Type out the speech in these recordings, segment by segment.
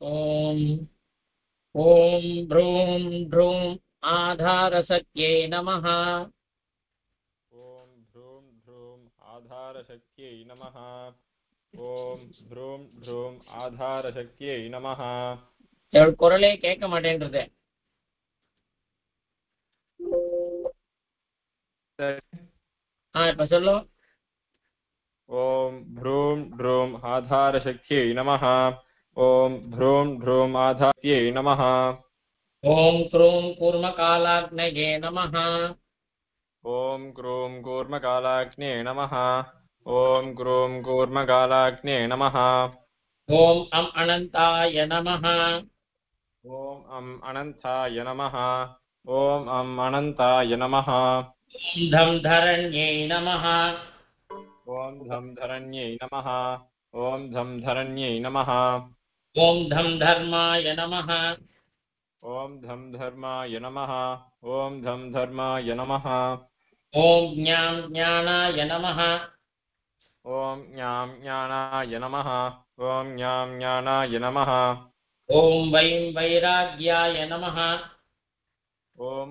ॐ ॐ भ्रूं भ्रूं आधारसत्यै नमः। ॐ भ्रूं भ्रूं आधारशक्त्यै नमः। ॐ भ्रूं भ्रूं आधारशक्त्यै नमः। குரலே கேட்க மாட்டேன்றது. இப்ப சொல்லு. ॐ भ्रूं भ्रूं आधारशक्त्यै नमः। ॐ भ्रूं भ्रूं आधार्यै नमः। ॐ क्रूं कूर्मकालाग्नये नमः। ॐ क्रूं कूर्मकालाग्ने नमः। ॐ क्रूं कूर्मकालाग्ने नमः। ॐ अनन्ताय नमः। ॐ अनन्ताय नमः। ॐ अनन्ताय नमः। ॐ धम्धरण्यै नमः। ॐ धम्धरण्यै नमः। ॐ धम्धरण्यै नमः। ॐ धम्धर्माय नमः। ॐ धम्धर्माय नमः। ॐ धम्धर्माय नमः। ॐ ज्ञानाय नमः। ॐ ज्ञानाय नमः। ॐ ज्ञानाय नमः। ॐ वैराग्याय नमः। ॐ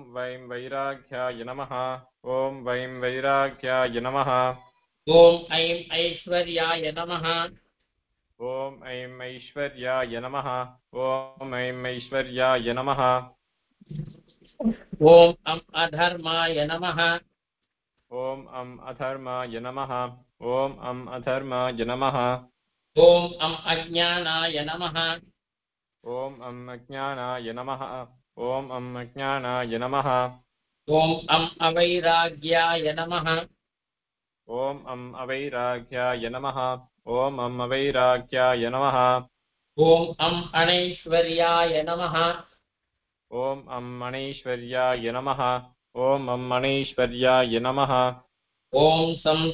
वैराग्याय नमः। ॐ वैराग्याय नमः। ॐ ऐश्वर्याय नमः। ॐ ऐश्वर्याय नमः। ॐ ऐश्वर्याय नमः। ॐ अधर्माय नमः। ॐ अधर्माय नमः। ॐ अधर्माय नमः। ॐ अज्ञानाय नमः। ॐ अज्ञानाय नमः। ॐ अज्ञानाय नमः। ॐ अवैराग्याय नमः। ॐ अवैराग्याय नमः। ॐ अवैराग्याय नमः। ॐ अनैश्वर्याय नमः। ॐ अनैश्वर्याय नमः। ॐ अनैश्वर्याय नमः। ॐ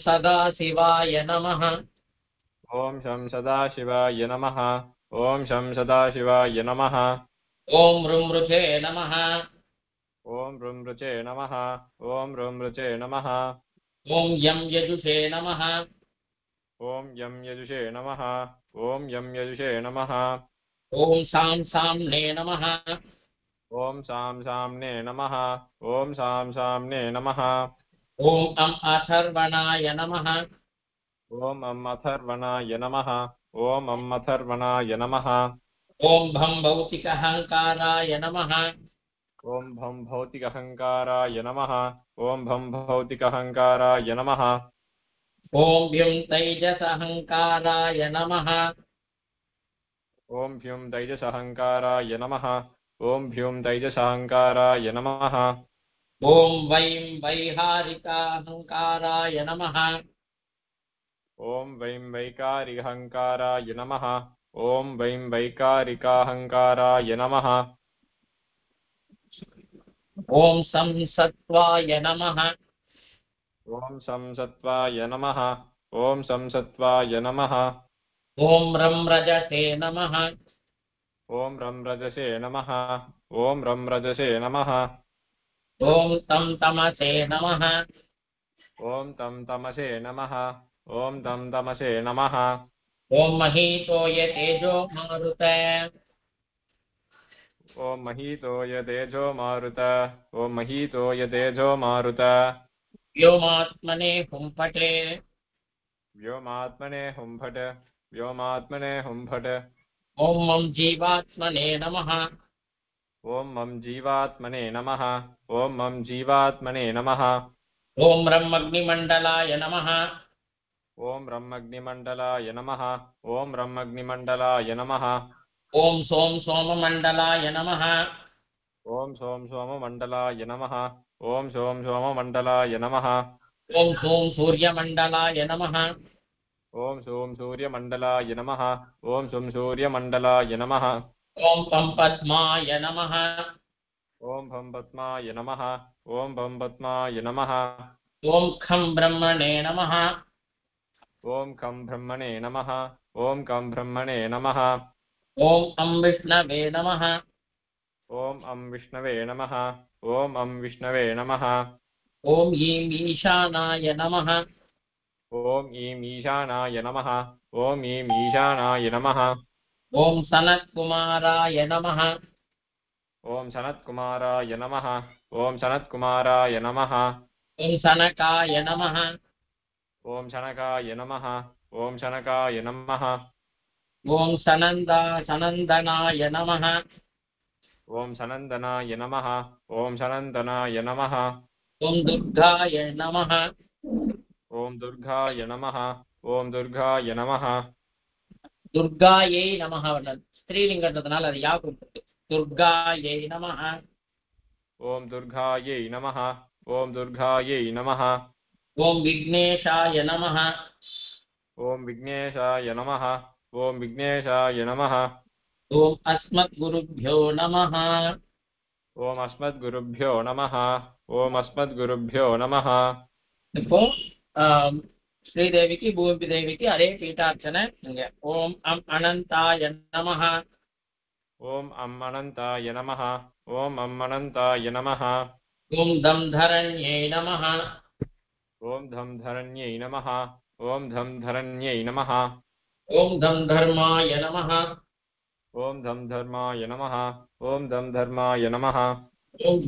सदाशिवाय नमः। ॐ सदाशिवाय नमः। ॐ सदाशिवाय नमः। ॐ ऋमृचे नमः। ॐ ऋमृचे नमः। ॐ ऋमृचे नमः। ॐ यजुषे नमः। ॐ यजुषे नमः। ॐ यजुषे नमः। ॐ साम्ने नमः। ॐ साम्ने नमः। ॐ साम्ने नमः। ॐ अथर्वणाय नमः। ॐ अथर्वणाय नमः। ॐ अथर्वणाय नमः। ॐ भौतिकहङ्काराय नमः। ॐ भौतिकहङ्काराय नमः। ॐ भौतिकहङ्काराय नमः। ॐ तैजसहङ्काराय नमः। ॐ तैजसहङ्काराय नमः। ॐ तैजसहङ्काराय नमः। ॐ वैहारिकाहङ्काराय नमः। ॐ वैकारिकहङ्काराय नमः। ॐ वैकारिकाहङ्काराय नमः। ॐ संसत्त्वाय नमः। ॐ संसत्त्वाय नमः। ॐ संसत्त्वाय नमः। ॐ रजसे नमः। ॐ रजसे नमः। ॐ रजसे नमः। ॐ तमसे नमः। ॐ तमसे नमः। ॐ तमसे नमः। ॐ महीतोय तेजो मारुत। ॐ महीतोय तेजो मारुत। ॐ महीतोय तेजो मारुत। व्योमात्मने हुंफटे। व्योमात्मने हुंफट। व्योमात्मने हुंफट। ॐ मम जीवात्मने नमः। ॐ मम जीवात्मने नमः। ॐ मम जीवात्मने नमः। ॐ ब्रह्मग्निमण्डलाय नमः। ॐ ब्रह्मग्निमण्डलाय नमः। ॐ ब्रह्मग्निमण्डलाय नमः। ॐ सोममण्डलाय नमः। ॐ सोममण्डलाय नमः। ॐ सोममण्डलाय नमः। ॐ सूर्यमण्डलाय नमः। ॐ सूर्यमण्डलाय नमः। ॐ सूर्यमण्डलाय नमः। ॐ पद्माय नमः। ॐ पद्माय नमः। ॐ पद्माय नमः। ॐ खं ब्रह्मणे नमः। ॐ खं ब्रह्मणे नमः। ॐ खं ब्रह्मणे नमः। ॐ विष्णवे नमः। ॐ विष्णवे नमः। ॐ विष्णवे नमः। ॐ ईशानाय नमः। ॐ ईशानाय नमः। ॐ ईशानाय नमः। ॐ सनत्कुमाराय नमः। ॐ सनत्कुमाराय नमः। ॐ सनत्कुमाराय नमः। ॐ सनकाय नमः। ॐ शनकाय नमः। ॐ शनकाय नमः। ॐ सनन्दनाय नमः। ॐ सनन्दनाय नमः। ॐ सनन्दनाय नमः। ॐ दुर्गाय नमः। ॐ दुर्गाय नमः। ॐ दुर्गाय नमः। दुर्गायै नमः ஸ்திரீலிங்கன்றதுனால அது யா கொடுத்துருக்கு. துர்காயை நமः. ॐ दुर्गायै नमः। ॐ दुर्गायै नमः। ॐ विघ्नेशाय नमः। ॐ विघ्नेशाय नमः। ॐ विघ्नेशाय नमः। ॐ अस्मद्गुरुभ्यो नमः. ॐ अस्मद्गुरुभ्यो नमः। ॐ अस्मद्गुरुभ्यो नमः। இப்போ ஆம், ஸ்ரீதேவிக்கு பூமி தேவிக்கு அதே பீட்டார்ச்சனை இங்க. ஓம் அம் அனந்தாய நமः. ॐ अनन्ताय नमः। ॐ अनन्ताय नमः। ஓம் தம்தரண்யை நமः. ॐ धम्धरण्यै नमः। ॐ धम्धरण्यै नमः। ஓம் தம்தர்மாய நமः. ॐ धम्धर्माय नमः। ॐ धम्धर्माय नमः। ஓம்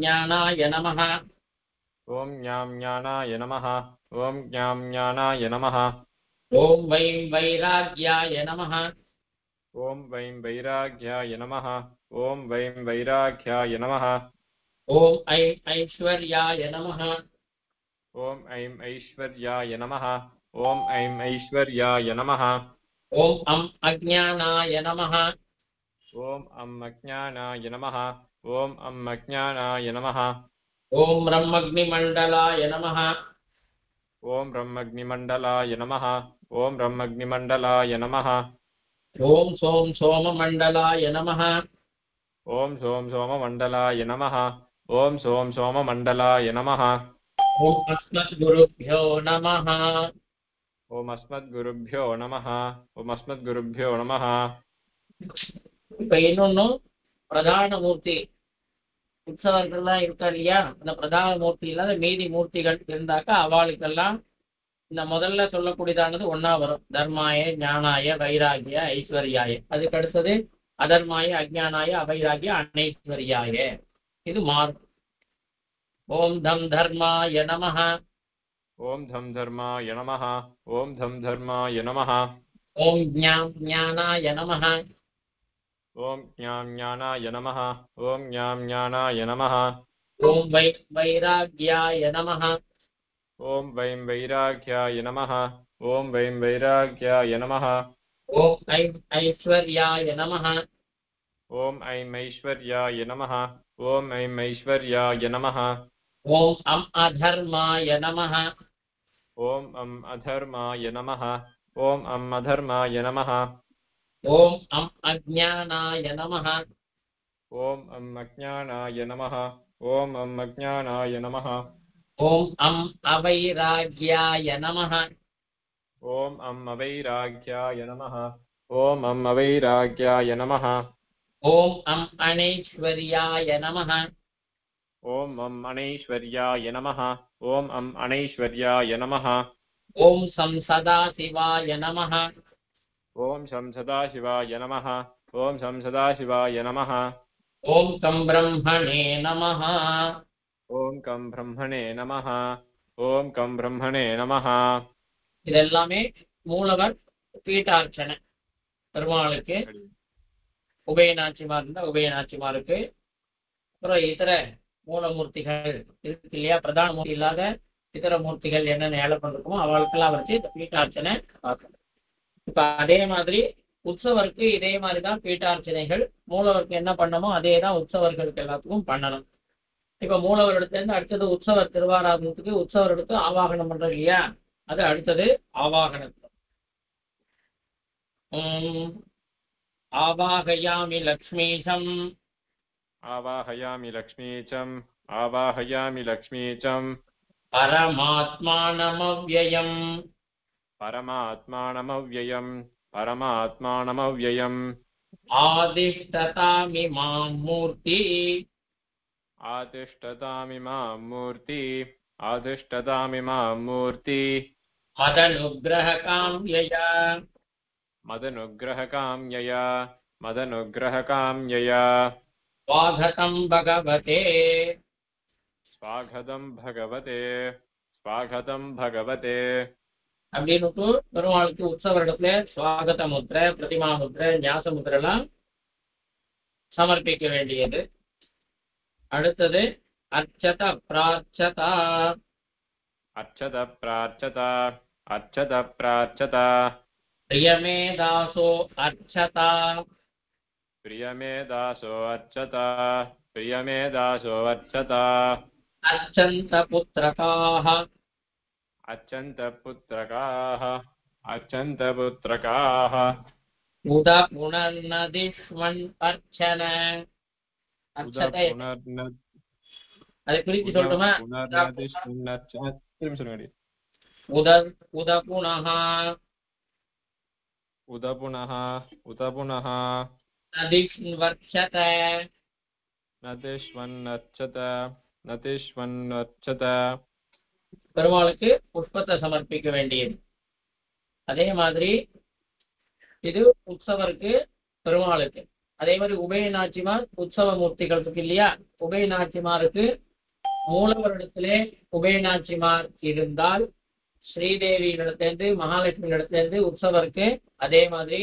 ஞானாய நமः. ॐ ज्ञानाय नमः। ॐ ज्ञानाय नमः। ஓம் வைம் வைராग्याय நமः. ॐ वैं वैराग्याय नमः। ॐ वैं वैराग्याय नमः। ஓம் ஐம் ஐஸ்வர்யாய நமः. ॐ ऐं ऐश्वर्याय नमः। ॐ ऐं ऐश्वर्याय नमः। ஓம் அம் அஜ்ஞானாய நமः. ॐ अज्ञानाय नमः। ॐ अज्ञानाय नमः। ஓம் பிரம்மக்னிமண்டலாய நமः. ॐ ब्रह्मग्निमण्डलाय नमः। ॐ ब्रह्मग्निमण्डलाय नमः। ஓம் சோம் சோமமண்டலாய நமः. ॐ सों सोममण्डलाय नमः। ॐ सों सोममण्डलाय नमः। ஓம் அஸ்மத்குருभ्यो நமः. ॐ अस्मद्गुरुभ्यो नमः। ॐ अस्मद्गुरुभ्यो नमः। இப்ப இன்னொன்னும் பிரதான மூர்த்தி உற்சவர்கள்லாம் இருக்கா இல்லையா, அந்த பிரதான மூர்த்தி இல்லாத மீதி மூர்த்திகள் இருந்தாக்கா அவளுக்கெல்லாம் இந்த முதல்ல சொல்லக்கூடியதானது ஒன்னா வரும். தர்மாய ஞானாய வைராகிய ஐஸ்வர்யாய. அதுக்கு அடுத்தது அதர்மாய அஜ்ஞானாய அவைராகிய அனைஸ்வர்யாய. இது மாறும். ஓம் தம் தர்மாய நமः. ॐ धर्माय नमः। ॐ धर्माय नमः। ஓம் ஞானாய நமः. ॐ ज्ञानाय नमः। ॐ ज्ञानाय नमः। ஓம் வைராகியாய நமः. ॐ वैं वैराग्याय नमः। ॐ वैं वैराग्याय नमः। ஓம் ஐஸ்வர்யாய நமः. ॐ ऐं ऐश्वर्याय नमः। ॐ ऐं ऐश्वर्याय नमः। ஓம் அம் அதர்மாய நமः. ॐ अधर्माय नमः। ॐ अधर्माय नमः। ஓம் அம் அஜ்ஞானாய நமः. ॐ अज्ञानाय नमः। ॐ अज्ञानाय नमः। ஓம் அம் அவைராகியாய நமः. ॐ अवैराग्याय नमः। ॐ अवैराग्याय नमः। ஓம் அம் அனைஸ்வர்யாய நமः. ॐ अनैश्वर्याय नमः। ॐ अनैश्वर्याय नमः। ஓம் சம் சதாசிவாய நமः. ॐ शं सदाशिवाय नमः। ॐ शं सदाशिवाय नमः। ஓம் கம் பிரம்மணே நமः. ॐ कं ब्रह्मणे नमः। ॐ कं ब्रह्मणे नमः। இதெல்லாமே மூலவர் பீட்டார்ச்சனை. பெருமாளுக்கு உபயநாச்சிமார் இருந்தா உபயநாச்சிமாருக்கு, அப்புறம் இதர மூலமூர்த்திகள் இருக்கு இல்லையா, பிரதான மூர்த்தி இல்லாத இதர மூர்த்திகள் என்னென்ன ஏழை பண்ணிருக்குமோ அவளுக்கெல்லாம் வச்சு இந்த பீட்டார்ச்சனை பார்க்கணும். இப்ப அதே மாதிரி உற்சவருக்கு இதே மாதிரிதான் பீட்டார்ச்சனைகள். மூலவருக்கு என்ன பண்ணமோ அதே தான் உற்சவர்களுக்கு எல்லாத்துக்கும் பண்ணணும். இப்ப மூலவரிடத்துல இருந்து அடுத்தது உற்சவர் திருவாராதனத்துக்கு உற்சவர் எடுத்து ஆவாகனம் பண்றது இல்லையா, அது அடுத்தது ஆவாகனம். ஆவாகயாமி லக்ஷ்மீசம். आवाहयामि लक्ष्मीचं। आवाहयामि लक्ष्मीचं। பரமாத்மானமவ்யயம். परमात्मानमव्ययम्। परमात्मानमव्ययम्। ஆதிஷ்டதாமிமாं மூர்த்தி. आतिष्ठतामिमां मूर्ति। आतिष्ठतामिमां मूर्ति। மதனுக்கிரக காம்யய. मदनुग्रहकाम्यया मदनुग्रहकाम्यया स्वागतं भगवते स्वागतं भगवते स्वागतं भगवते அப்படின்னு பெருமாளுக்கு உற்சவரிடத்துல சுவாகத முத்திரை, பிரதிமா முத்திரை, ஞாச முத்திரை எல்லாம் சமர்ப்பிக்க வேண்டியது. அடுத்தது அர்ச்சத பிரார்ச்சதா. अर्चत प्रार्चता अर्चत प्रार्चता பிரியமே தாசோ அர்ச்சதா. प्रियमे दासो अर्चता प्रियमे दासो अर्चता அர்ச்சந்த புத்திரகாः अर्चन्त पुत्रकाः உத புனர்நதிஷ்மன் அர்ச்சன. அர்ச்சதை அதை பிரித்து சொல்லட்டுமா? உத உத புனः उद पुनः நதிஷ்வர்ச்சத. नतिष्वन्नर्चत பெருமாளுக்கு புஷ்பத்தை சமர்ப்பிக்க வேண்டியது. அதே மாதிரி இது உற்சவருக்கு பெருமாளுக்கு. அதே மாதிரி உபய நாச்சிமார் உற்சவ மூர்த்திகள் இருக்கு இல்லையா? உபய நாச்சிமாருக்கு மூலவரிடத்திலே உபய நாச்சிமார் இருந்தால் ஸ்ரீதேவி இடத்திலிருந்து மகாலட்சுமி இடத்திலிருந்து உற்சவருக்கு அதே மாதிரி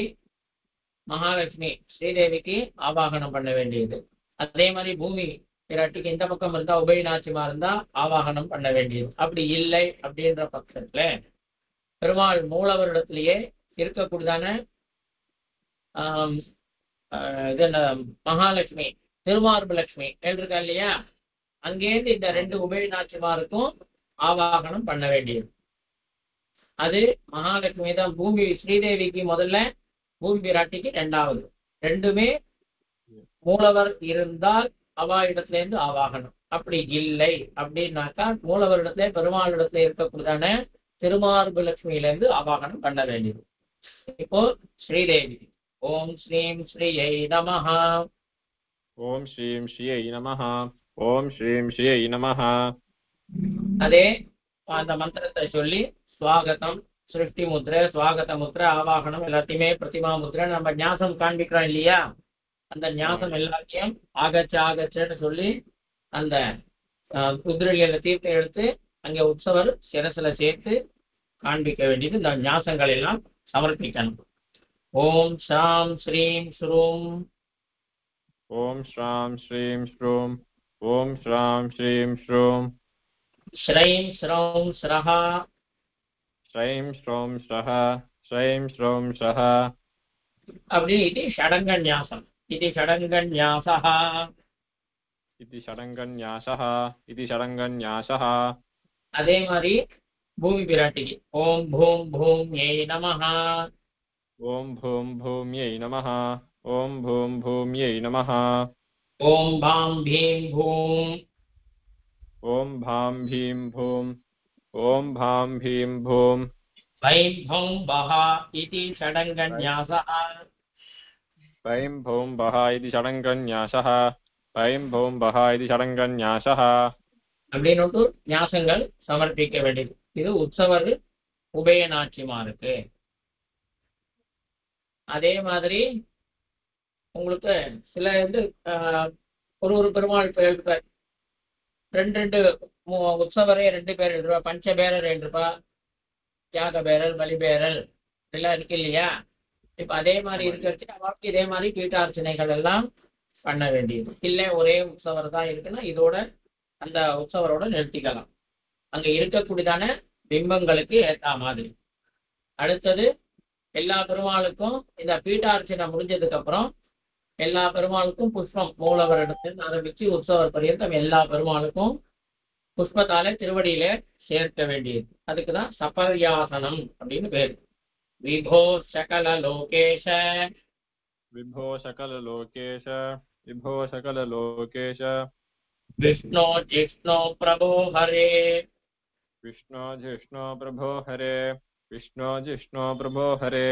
மகாலட்சுமி ஸ்ரீதேவிக்கு ஆவாகனம் பண்ண வேண்டியது. அதே மாதிரி பூமி பிராட்டிக்கு இந்த பக்கம் இருந்தா உபய நாச்சிமார் இருந்தா ஆவாகனம் பண்ண வேண்டியது. அப்படி இல்லை அப்படின்ற பட்சத்துல பெருமாள் மூலவரிடத்திலேயே இருக்கக்கூடியதான இது என்ன மகாலட்சுமி திருமார்பு லட்சுமி இருக்கா இல்லையா? அங்கேருந்து இந்த ரெண்டு உபய நாச்சிமாருக்கும் ஆவாகனம் பண்ண வேண்டியது. அது மகாலட்சுமி தான். பூமி ஸ்ரீதேவிக்கு முதல்ல, பூமி பிராட்டிக்கு ரெண்டாவது. ரெண்டுமே மூலவர் இருந்தால் அவா இடத்துல இருந்து ஆவாகனம். அப்படி இல்லை அப்படின்னாக்கா மூலவர் இடத்துல பெருமாள் இடத்துல இருக்கக்கூடியதான திருமார்பு லட்சுமியில இருந்து ஆவாகனம் பண்ண வேண்டியது. இப்போ ஸ்ரீதேவி ஓம் ஸ்ரீம் ஸ்ரீயை நமஹ. ஓம் ஸ்ரீம் ஸ்ரீயை நமஹ. ஓம் ஸ்ரீம் ஸ்ரீயை நமஹ. அதே அந்த மந்திரத்தை சொல்லி ஸ்வாகதம், சிருஷ்டி முத்திரை, ஸ்வாகத முத்திரை, ஆவாகனம் எல்லாத்தையுமே பிரதிமா முத்திரை நம்ம ஞாசம் காண்பிக்கிறோம் இல்லையா? அந்த ஞாசம் எல்லாத்தையும் ஆகச்சன்னு சொல்லி அந்த குதிரையில தீர்த்தம் எடுத்து அங்க உற்சவர் சிரசுல சேர்த்து காண்பிக்க வேண்டியது. இந்த ஞாசங்கள் எல்லாம் சமர்ப்பிக்கணும். ஓம் ஷாம் ஸ்ரீம் ஸ்ரூம். ஓம் ஸ்ராம் ஸ்ரீம் ஸ்ரூம். ஓம் ஸ்ராம் ஸ்ரீம் ஸ்ரூம். ஸ்ரைம் ஸ்ரௌம் ஸ்ரஹா. ஸ்ரைம் ஸ்ரௌம் ஸ்ரஹா. ஸ்ரைம் ஸ்ரௌம் ஸ்ரஹா. அப்படி இது ஷடங்கன்யாசம். இது ஷடங்கன்யாசஹ. இது ஷடங்கன்யாசஹ. இது ஷடங்கன்யாசஹ. அதே மாதிரி பூமி பிராட்டிக்கு ஓம் பூம் பூம் ஏய் நமஹ. ஓம் பூம் பூம்யை நமஹ. ஓம் பூம் பூம்யை நமஹ. ஓம் பாம் பீம் பூம். ஓம் பாம் பீம் பூம். ஓம் பாம் பீம் பூம். வைம் பௌம் பஹ இதி ஷடங்கன்யாசஹ. வைம் பூம் பஹ இது ஷடங்கன்யாசஹ. வைம் பூம் பஹ இது ஷடங்கன்யாசஹ. அப்படின்னு ஞாசங்கள் சமர்ப்பிக்க வேண்டியது. இது உற்சவர் உபய நாச்சிமாருக்கு. அதே மாதிரி உங்களுக்கு சில ஒரு பெருமாள் இருப்பார். ரெண்டு உற்சவரே 2 பேர் இருப்பா. பஞ்ச பேரர் இருப்பா. தியாக பேரல், பலி பேரல் எல்லாம் இருக்கு இல்லையா? இப்ப அதே மாதிரி இருக்கிறது அவருக்கு இதே மாதிரி பீட்டார்ச்சனைகள் எல்லாம் பண்ண வேண்டியது. இல்லை ஒரே உற்சவர் தான் இருக்குன்னா இதோட அந்த உற்சவரோட நிறுத்திக்கலாம். அங்க இருக்கக்கூடியதான பிம்பங்களுக்கு ஏற்ற மாதிரி. அடுத்தது எல்லா பெருமாளுக்கும் இந்த பீட்டார்ச்சனை முடிஞ்சதுக்கு அப்புறம் எல்லா பெருமாளுக்கும் புஷ்பம் மூலவர் இடத்துல ஆரம்பிச்சு உற்சவர் பரியந்தம் எல்லா பெருமாளுக்கும் புஷ்பத்தால திருவடியில சேர்க்க வேண்டியது. அதுக்குதான் சபர்யாசனம் அப்படின்னு பேரு. விபோ சகல லோகேஷ. விபோ சகல லோகேஷ. விபோ சகல லோகேஷ. விஷ்ணு ஜிஷ்ணு பிரபோ ஹரே. விஷ்ணு ஜிஷ்ணு பிரபோ ஹரே. விஷ்ணு ஜிஷ்ணு பிரபோ ஹரே.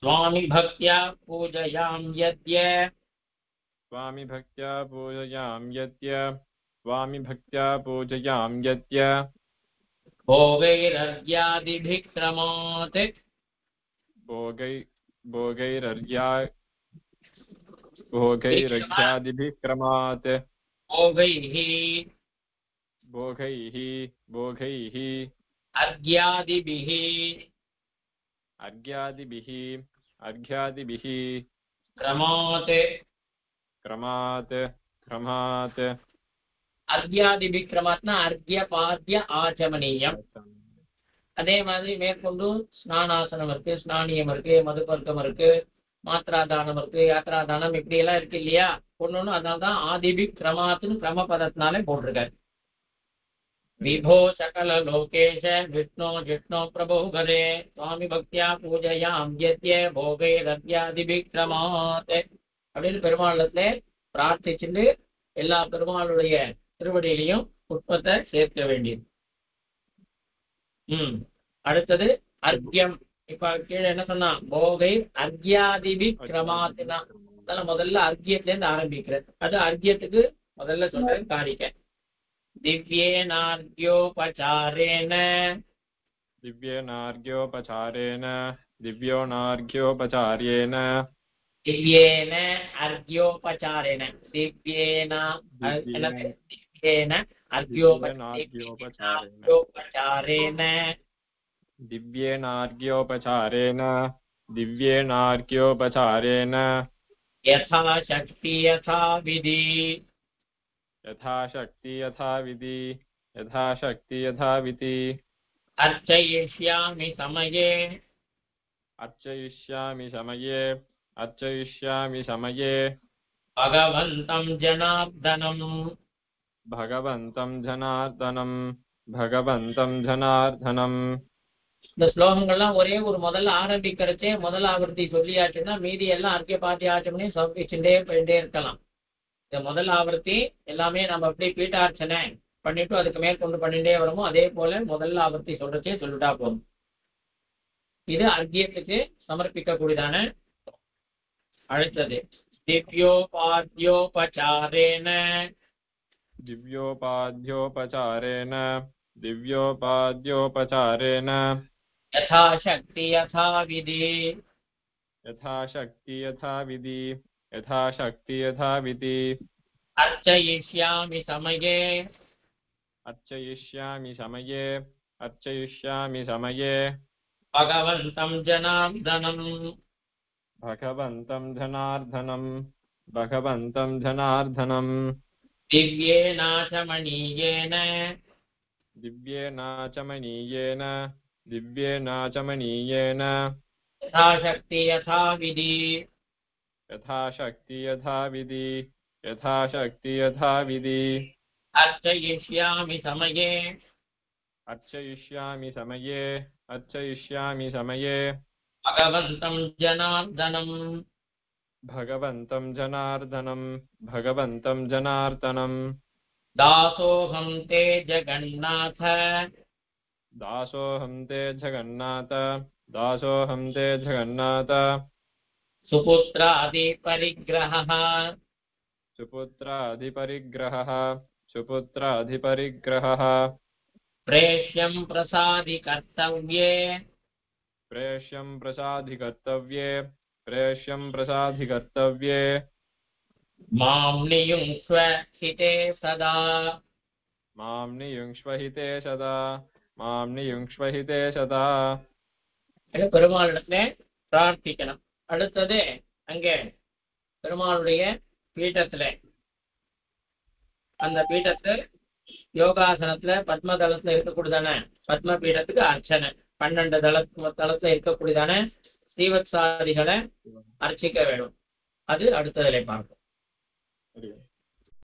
சுவாமி பக்தியா பூஜயாம் யத்ய. स्वामी भक्त्या पूजयाम यत्य. स्वामी भक्त्या पूजयाम यत्य. भोगैरर्घ्यादिभिः क्रमात्. भोगै भोगैरर्घ्या भोगैरर्घ्यादिभिः क्रमात् भोगैः भोगैः भोगैः अर्घ्यादिभिः अर्घ्यादिभिः अर्घ्यादिभिः क्रमात् क्रमात् क्रमात् अर्घ्यादिभिः क्रमाத்னா अर्घ्यपाद्य ஆச்சமனீயம். அதே மாதிரி மேற்கொண்டு ஸ்நானாசனம் இருக்கு, ஸ்நானியம் இருக்கு, மதுபர்க்கம் இருக்கு, மாத்ராதானம் இருக்கு, யாத்ராதானம், இப்படி எல்லாம் இருக்கு இல்லையா? ஒண்ணு அதனால்தான் ஆதிபி கிரமாத்துன்னு கிரம பதத்தினாலே போட்டிருக்காரு. விபோ சகல லோகேஷ விஷ்ணு ஜிஷ்ணு பிரபு கரே சுவாமி பக்தியா பூஜையாம் யத்ய போகை ரத்யாதிபி கிரமாத் அப்படின்னு பெருமாளத்துல பிரார்த்திச்சுட்டு எல்லா பெருமாளுடைய திருவடியிலையும் புஷ்பத்தை சேர்க்க வேண்டியது. அடுத்தது அர்க்யம். இப்ப கீழே என்ன சொன்னா? போகை அர்க்யாதிபி கிரமாத்தினா முதல்ல அர்க்யத்துல இருந்து ஆரம்பிக்கிறது. அது அர்க்யத்துக்கு முதல்ல சொல்றது காரிக்க. திவ்யேனார்க்யோபசாரேன दिव्येनार्घ्योपचारेण दिव्योनार्घ्योपचार्येण திவ்யேன அர்க்யோபசாரேன திவ்யேன அர்க்யோபசாரேன दिव्येनार्घ्योपचारेण दिव्येनार्घ्योपचारेण यथाशक्ति यथाविधि यथाशक्ति यथाविधि यथाशक्ति यथाविधि अर्चयिष्यामि समये अर्चयिष्यामि समये अर्चयिष्यामि समये भगवन्तं जनार्दनं भगवन्तं जनार्दनं भगवन्तं जनार्दनं. இந்த ஸ்லோகங்கள்லாம் ஒரே ஒரு முதல்ல ஆரம்பிக்கிறச்சே முதல் ஆவர்த்தி சொல்லியாச்சுன்னா மீதி எல்லாம் அர்க்கிய பாத்தியாச்சம்னே சமைச்சுட்டே போயிட்டே இருக்கலாம். இந்த முதல் ஆவர்த்தி எல்லாமே நம்ம எப்படி பீட்டார்ச்சனை பண்ணிட்டு அதுக்கு மேற்கொண்டு பண்ணிட்டே வரமோ அதே போல முதல்ல ஆவர்த்தி சொல்றச்சே சொல்லிட்டா போதும். இது அர்க்கியத்துக்கு சமர்ப்பிக்க கூடியதான. அடுத்தது திவ்யோபாத்யோபசாரேன दिव्योपाध्योपचारेण दिव्योपाध्योपचारेण यथाशक्ति यथाविधि यथाशक्ति यथाविधि यथाशक्ति यथाविधि अर्चयिष्यामि समये अर्चयिष्यामि समये अर्चयिष्यामि समये भगवन्तं जनार्दनं भगवन्तं जनार्दनं भगवन्तं जनार्दनं दिव्येनाचमनीयेन दिव्येनाचमनीयेन दिव्येनाचमनीयेन यथाशक्ति यथाविधि यथाशक्ति यथाविधि यथाशक्ति यथाविधि अर्चयिष्यामि समये अर्चयिष्यामि समये अर्चयिष्यामि समये भगवन्तं जनार्दनं भगवन्तं जनार्दनं भगवन्तं जनार्दनं दासोऽहं ते जगन्नाथ दासोऽहं ते जगन्नाथ दासोऽहं ते जगन्नाथ सुपुत्रादिपरिग्रहः सुपुत्राधिपरिग्रहः सुपुत्राधिपरिग्रहः प्रेष्यं प्रसादि कर्तव्ये प्रेष्यं प्रसादि कर्तव्ये प्रेष्यं प्रसादि कर्तव्ये मां नियुङ्क्ष्व हिते सदा मां नियुङ्क्ष्व हिते सदा मां नियुङ्क्ष्व हिते सदा. பெருமாளிடத்துல பிரார்த்திக்கணும். அடுத்தது அங்கே பெருமாளுடைய பீட்டத்துல அந்த பீட்டத்தை யோகாசனத்துல பத்மதளத்துல இருக்கக்கூடியதான பத்ம பீடத்துக்கு அர்ச்சனை 12 தளத்துல இருக்கக்கூடியதான ஸ்ரீவத்சாதிகளை அர்ச்சிக்க வேணும். அது அடுத்ததிலே பார்ப்போம்.